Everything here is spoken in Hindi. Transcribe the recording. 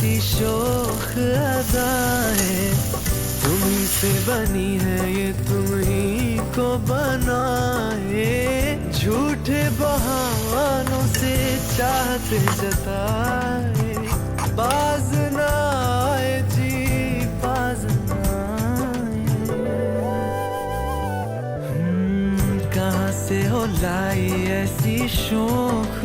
ऐसी शोख अदाएं, तुम्ही से बनी है ये तुम ही को बनाए। झूठे बहानों से चाहते जताए, बाज ना आए जी, बाज ना आए। कहाँ से हो लाई ऐसी शोख